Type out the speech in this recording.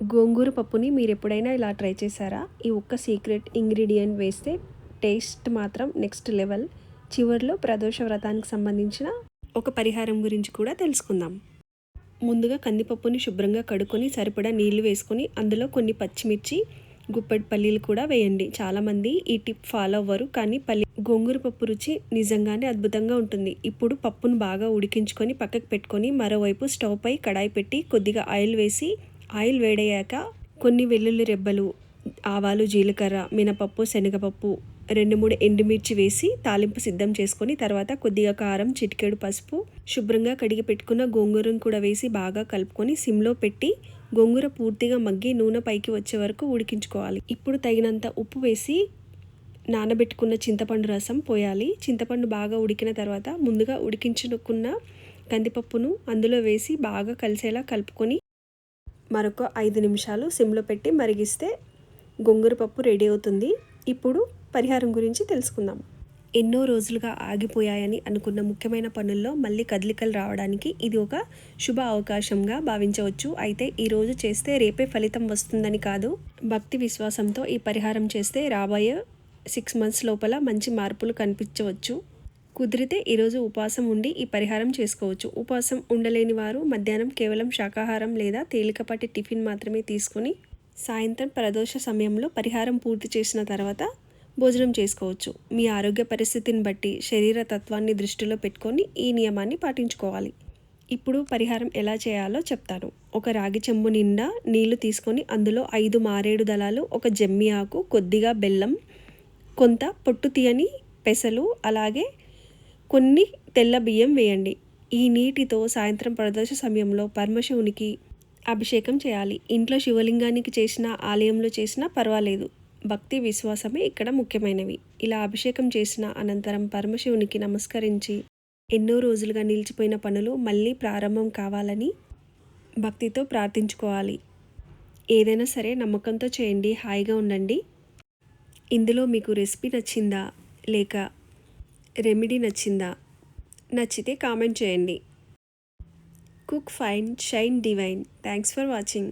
గోంగూర పప్పుని మీరు ఎప్పుడైనా ఇలా ట్రై చేశారా? ఈ ఒక్క సీక్రెట్ ఇంగ్రీడియంట్ వేస్తే టేస్ట్ మాత్రం నెక్స్ట్ లెవెల్. చివర్లో ప్రదోష వ్రతానికి సంబంధించిన ఒక పరిహారం గురించి కూడా తెలుసుకుందాం. ముందుగా కందిపప్పుని శుభ్రంగా కడుక్కొని సరిపడా నీళ్లు వేసుకొని అందులో కొన్ని పచ్చిమిర్చి, గుప్పెడు పల్లీలు కూడా వేయండి. చాలామంది ఈ టిప్ ఫాలో అవ్వరు, కానీ గోంగూర పప్పు రుచి నిజంగానే అద్భుతంగా ఉంటుంది. ఇప్పుడు పప్పును బాగా ఉడికించుకొని పక్కకు పెట్టుకొని మరోవైపు స్టవ్ పై కడాయి పెట్టి కొద్దిగా ఆయిల్ వేసి ఆయిల్ వేడయ్యాక కొన్ని వెల్లుల్లి రెబ్బలు, ఆవాలు, జీలకర్ర, మినపప్పు, శనగపప్పు, 2-3 ఎండుమిర్చి వేసి తాలింపు సిద్ధం చేసుకొని తర్వాత కొద్దిగా కారం, చిటికెడు పసుపు, శుభ్రంగా కడిగి పెట్టుకున్న గోంగూరను కూడా వేసి బాగా కలుపుకొని సిమ్లో పెట్టి గోంగూర పూర్తిగా మగ్గి నూనె పైకి వచ్చే వరకు ఉడికించుకోవాలి. ఇప్పుడు తగినంత ఉప్పు వేసి నానబెట్టుకున్న చింతపండు రసం పోయాలి. చింతపండు బాగా ఉడికిన తర్వాత ముందుగా ఉడికించుకున్న కందిపప్పును అందులో వేసి బాగా కలిసేలా కలుపుకొని మరొక 5 నిమిషాలు సిమ్లో పెట్టి మరిగిస్తే గోంగూర పప్పు రెడీ అవుతుంది. ఇప్పుడు పరిహారం గురించి తెలుసుకుందాం. ఎన్నో రోజులుగా ఆగిపోయాయని అనుకున్న ముఖ్యమైన పనుల్లో మళ్ళీ కదలికలు రావడానికి ఇది ఒక శుభ అవకాశంగా భావించవచ్చు. అయితే ఈరోజు చేస్తే రేపే ఫలితం వస్తుందని కాదు. భక్తి విశ్వాసంతో ఈ పరిహారం చేస్తే రాబోయే 6 మంత్స్ లోపల మంచి మార్పులు కనిపించవచ్చు. కుదిరితే ఈరోజు ఉపవాసం ఉండి ఈ పరిహారం చేసుకోవచ్చు. ఉపవాసం ఉండలేని వారు మధ్యాహ్నం కేవలం శాకాహారం లేదా తేలికపాటి టిఫిన్ మాత్రమే తీసుకొని సాయంత్రం ప్రదోష సమయంలో పరిహారం పూర్తి చేసిన తర్వాత భోజనం చేసుకోవచ్చు. మీ ఆరోగ్య పరిస్థితిని బట్టి శరీర తత్వాన్ని దృష్టిలో పెట్టుకొని ఈ నియమాన్ని పాటించుకోవాలి. ఇప్పుడు పరిహారం ఎలా చేయాలో చెప్తాను. ఒక రాగి చెంబు నిండా నీళ్లు తీసుకొని అందులో 5 మారేడు దళాలు, ఒక జమ్మి ఆకు, కొద్దిగా బెల్లం, కొంత పొట్టు తీయని పెసలు, అలాగే కొన్ని తెల్ల బియ్యం వేయండి. ఈ నీటితో సాయంత్రం ప్రదోష సమయంలో పరమశివునికి అభిషేకం చేయాలి. ఇంట్లో శివలింగానికి చేసిన, ఆలయంలో చేసినా పర్వాలేదు. భక్తి విశ్వాసమే ఇక్కడ ముఖ్యమైనవి. ఇలా అభిషేకం చేసిన అనంతరం పరమశివునికి నమస్కరించి ఎన్నో రోజులుగా నిలిచిపోయిన పనులు మళ్ళీ ప్రారంభం కావాలని భక్తితో ప్రార్థించుకోవాలి. ఏదైనా సరే నమ్మకంతో చేయండి, హాయిగా ఉండండి. ఇందులో మీకు రెసిపీ నచ్చిందా లేక రెమెడీ నచ్చిందా? నచ్చితే కామెంట్ చేయండి. Cook fine, shine divine. Thanks for watching.